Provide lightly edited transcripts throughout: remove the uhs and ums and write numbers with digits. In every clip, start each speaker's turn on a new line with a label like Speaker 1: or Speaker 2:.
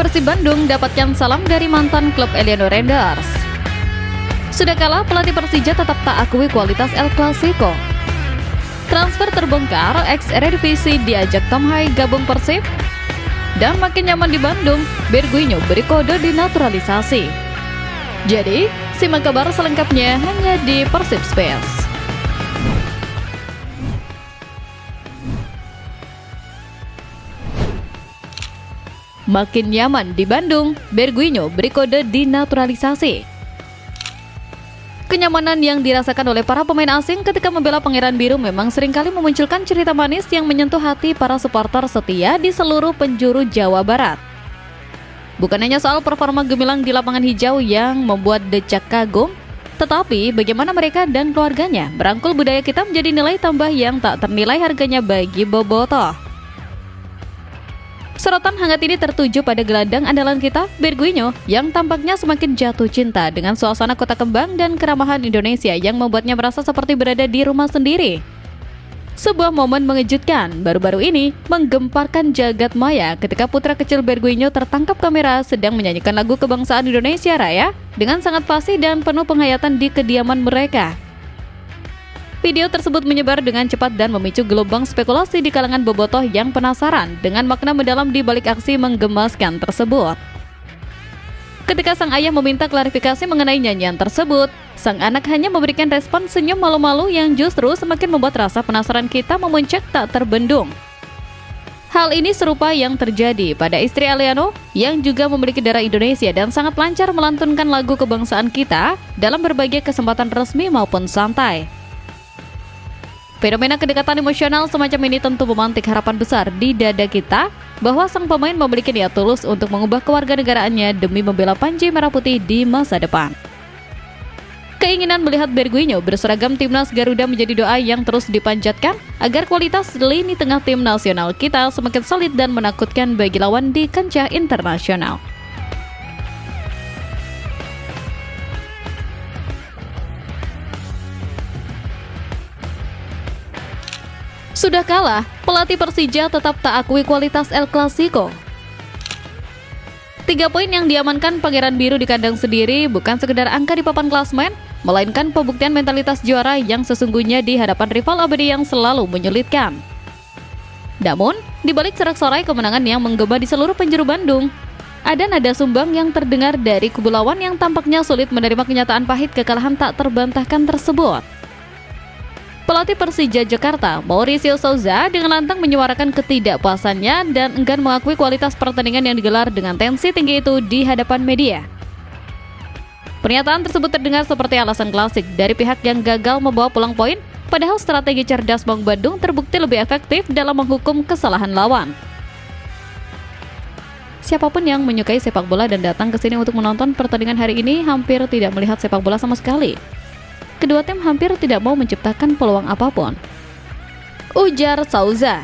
Speaker 1: Persib Bandung dapatkan salam dari mantan klub Eleano Renders. Sudah kalah, pelatih Persija tetap tak akui kualitas El Clasico. Transfer terbongkar, ex-Eredivisie diajak Tom Hai gabung Persib. Dan makin nyaman di Bandung, Berguinho beri kode dinaturalisasi. Jadi, simak kabar selengkapnya hanya di Persib Space. Makin nyaman di Bandung, Berguinho beri kode dinaturalisasi. Kenyamanan yang dirasakan oleh para pemain asing ketika membela Pangeran Biru memang seringkali memunculkan cerita manis yang menyentuh hati para supporter setia di seluruh penjuru Jawa Barat. Bukan hanya soal performa gemilang di lapangan hijau yang membuat decak kagum, tetapi bagaimana mereka dan keluarganya merangkul budaya kita menjadi nilai tambah yang tak ternilai harganya bagi bobotoh. Sorotan hangat ini tertuju pada gelandang andalan kita, Berguinho, yang tampaknya semakin jatuh cinta dengan suasana kota kembang dan keramahan Indonesia yang membuatnya merasa seperti berada di rumah sendiri. Sebuah momen mengejutkan baru-baru ini menggemparkan jagat maya ketika putra kecil Berguinho tertangkap kamera sedang menyanyikan lagu kebangsaan Indonesia Raya dengan sangat fasih dan penuh penghayatan di kediaman mereka. Video tersebut menyebar dengan cepat dan memicu gelombang spekulasi di kalangan bobotoh yang penasaran dengan makna mendalam di balik aksi menggemaskan tersebut. Ketika sang ayah meminta klarifikasi mengenai nyanyian tersebut, sang anak hanya memberikan respon senyum malu-malu yang justru semakin membuat rasa penasaran kita memuncak tak terbendung. Hal ini serupa yang terjadi pada istri Aliano yang juga memiliki darah Indonesia dan sangat lancar melantunkan lagu kebangsaan kita dalam berbagai kesempatan resmi maupun santai. Fenomena kedekatan emosional semacam ini tentu memantik harapan besar di dada kita bahwa sang pemain memiliki niat tulus untuk mengubah kewarganegaraannya demi membela Panji Merah Putih di masa depan. Keinginan melihat Berguinho berseragam timnas Garuda menjadi doa yang terus dipanjatkan agar kualitas lini tengah tim nasional kita semakin solid dan menakutkan bagi lawan di kancah internasional. Sudah kalah, pelatih Persija tetap tak akui kualitas El Clasico. 3 poin yang diamankan Pangeran Biru di kandang sendiri bukan sekedar angka di papan klasmen, melainkan pembuktian mentalitas juara yang sesungguhnya di hadapan rival abadi yang selalu menyulitkan. Namun, di balik sorak-sorai kemenangan yang menggema di seluruh penjuru Bandung, ada nada sumbang yang terdengar dari kubu lawan yang tampaknya sulit menerima kenyataan pahit kekalahan tak terbantahkan tersebut. Pelatih Persija Jakarta, Mauricio Souza, dengan lantang menyuarakan ketidakpuasannya dan enggan mengakui kualitas pertandingan yang digelar dengan tensi tinggi itu di hadapan media. Pernyataan tersebut terdengar seperti alasan klasik dari pihak yang gagal membawa pulang poin, padahal strategi cerdas Maung Bandung terbukti lebih efektif dalam menghukum kesalahan lawan. Siapapun yang menyukai sepak bola dan datang ke sini untuk menonton pertandingan hari ini hampir tidak melihat sepak bola sama sekali. Kedua tim hampir tidak mau menciptakan peluang apapun, ujar Souza.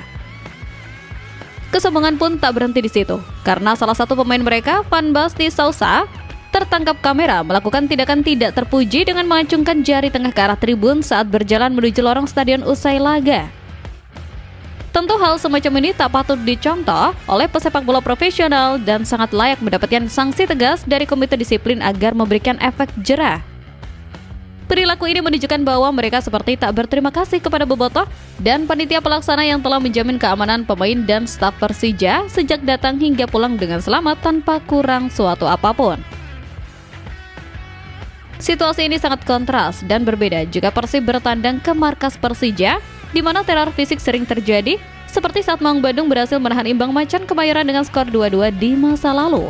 Speaker 1: Kesombongan pun tak berhenti di situ, karena salah satu pemain mereka, Van Basten Sousa, tertangkap kamera melakukan tindakan tidak terpuji dengan mengacungkan jari tengah ke arah tribun saat berjalan menuju lorong stadion usai laga. Tentu hal semacam ini tak patut dicontoh oleh pesepak bola profesional dan sangat layak mendapatkan sanksi tegas dari komite disiplin agar memberikan efek jera. Perilaku ini menunjukkan bahwa mereka seperti tak berterima kasih kepada bobotoh dan panitia pelaksana yang telah menjamin keamanan pemain dan staf Persija sejak datang hingga pulang dengan selamat tanpa kurang suatu apapun. Situasi ini sangat kontras dan berbeda jika Persib bertandang ke markas Persija, di mana teror fisik sering terjadi, seperti saat Maung Bandung berhasil menahan imbang Macan Kemayoran dengan skor 2-2 di masa lalu.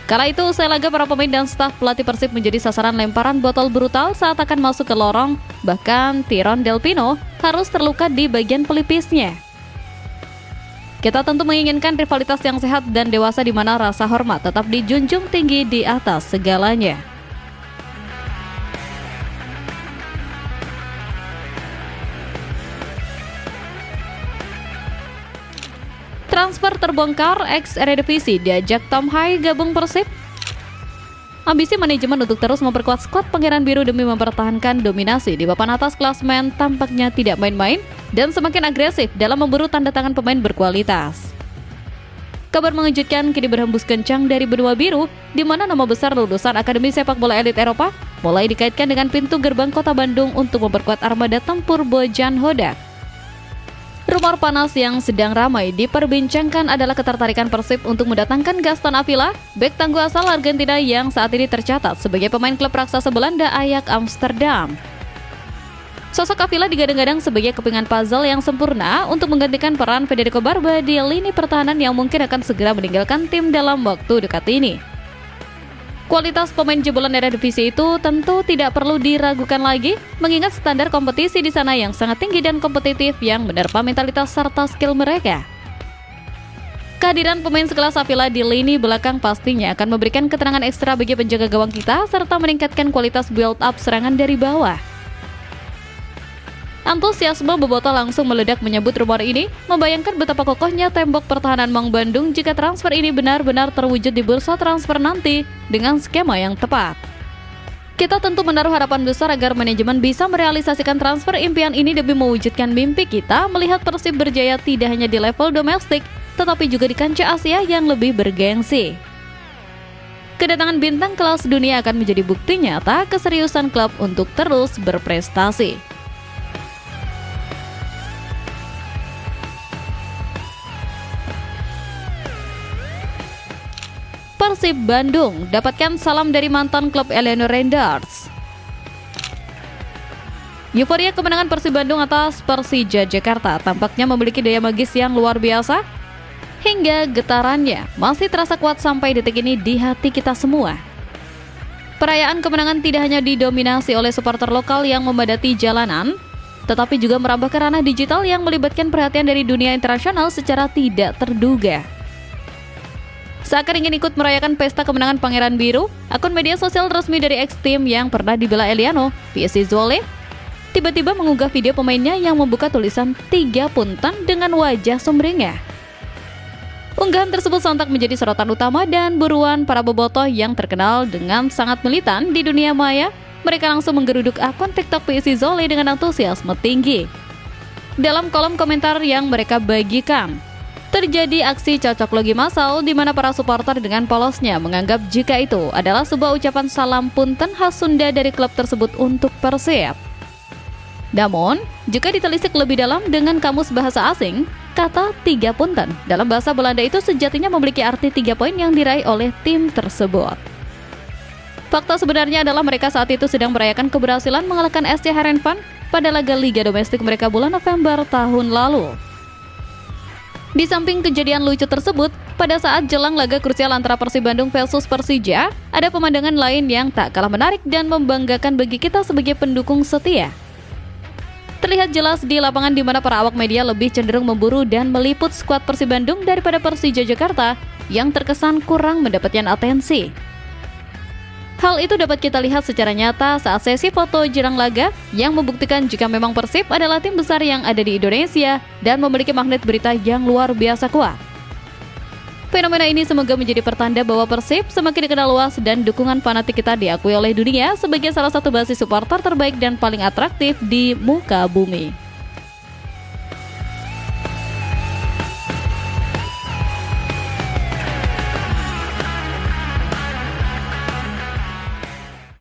Speaker 1: Kala itu, usai laga para pemain dan staf pelatih Persib menjadi sasaran lemparan botol brutal saat akan masuk ke lorong, bahkan Tiron Del Pino harus terluka di bagian pelipisnya. Kita tentu menginginkan rivalitas yang sehat dan dewasa di mana rasa hormat tetap dijunjung tinggi di atas segalanya. Transfer terbongkar, ex-Eredivisie diajak Tom Hai gabung Persib. Ambisi manajemen untuk terus memperkuat skuad Pangeran Biru demi mempertahankan dominasi di papan atas klasmen tampaknya tidak main-main dan semakin agresif dalam memburu tanda tangan pemain berkualitas. Kabar mengejutkan kini berhembus kencang dari benua biru, di mana nama besar lulusan Akademi Sepak Bola Elit Eropa mulai dikaitkan dengan pintu gerbang kota Bandung untuk memperkuat armada tempur Bojan Hodak. Rumor panas yang sedang ramai diperbincangkan adalah ketertarikan Persib untuk mendatangkan Gaston Avila, bek tangguh asal Argentina yang saat ini tercatat sebagai pemain klub raksasa Belanda Ajax Amsterdam. Sosok Avila digadang-gadang sebagai kepingan puzzle yang sempurna untuk menggantikan peran Federico Barba di lini pertahanan yang mungkin akan segera meninggalkan tim dalam waktu dekat ini. Kualitas pemain jebolan Eredivisie itu tentu tidak perlu diragukan lagi, mengingat standar kompetisi di sana yang sangat tinggi dan kompetitif yang menerpa mentalitas serta skill mereka. Kehadiran pemain sekelas Avila di lini belakang pastinya akan memberikan ketenangan ekstra bagi penjaga gawang kita serta meningkatkan kualitas build-up serangan dari bawah. Antusiasme bobotoh langsung meledak menyebut rumor ini, membayangkan betapa kokohnya tembok pertahanan Maung Bandung jika transfer ini benar-benar terwujud di bursa transfer nanti dengan skema yang tepat. Kita tentu menaruh harapan besar agar manajemen bisa merealisasikan transfer impian ini demi mewujudkan mimpi kita melihat Persib berjaya tidak hanya di level domestik, tetapi juga di kancah Asia yang lebih bergengsi. Kedatangan bintang kelas dunia akan menjadi bukti nyata keseriusan klub untuk terus berprestasi. Persib Bandung dapatkan salam dari mantan klub Eleanor Renders. Euforia kemenangan Persib Bandung atas Persija Jakarta tampaknya memiliki daya magis yang luar biasa, hingga getarannya masih terasa kuat sampai detik ini di hati kita semua. Perayaan kemenangan tidak hanya didominasi oleh supporter lokal yang memadati jalanan, tetapi juga merambah ke ranah digital yang melibatkan perhatian dari dunia internasional secara tidak terduga. Seakan ingin ikut merayakan pesta kemenangan Pangeran Biru, akun media sosial resmi dari ex-tim yang pernah dibela Eliano, PSC Zwolle, tiba-tiba mengunggah video pemainnya yang membuka tulisan 3 punten dengan wajah sumringah. Unggahan tersebut sontak menjadi sorotan utama dan buruan para bobotoh yang terkenal dengan sangat militan di dunia maya. Mereka langsung menggeruduk akun TikTok PSC Zwolle dengan antusiasme tinggi. Dalam kolom komentar yang mereka bagikan, terjadi aksi cocok logi massal di mana para supporter dengan polosnya menganggap jika itu adalah sebuah ucapan salam punten khas Sunda dari klub tersebut untuk Persib. Namun, jika ditelisik lebih dalam dengan kamus bahasa asing, kata 3 punten dalam bahasa Belanda itu sejatinya memiliki arti 3 poin yang diraih oleh tim tersebut. Fakta sebenarnya adalah mereka saat itu sedang merayakan keberhasilan mengalahkan SC Heerenveen pada laga Liga Domestik mereka bulan November tahun lalu. Di samping kejadian lucu tersebut, pada saat jelang laga krusial antara Persib Bandung versus Persija, ada pemandangan lain yang tak kalah menarik dan membanggakan bagi kita sebagai pendukung setia. Terlihat jelas di lapangan di mana para awak media lebih cenderung memburu dan meliput skuad Persib Bandung daripada Persija Jakarta yang terkesan kurang mendapatkan atensi. Hal itu dapat kita lihat secara nyata saat sesi foto jelang laga yang membuktikan jika memang Persib adalah tim besar yang ada di Indonesia dan memiliki magnet berita yang luar biasa kuat. Fenomena ini semoga menjadi pertanda bahwa Persib semakin dikenal luas dan dukungan fanatik kita diakui oleh dunia sebagai salah satu basis supporter terbaik dan paling atraktif di muka bumi.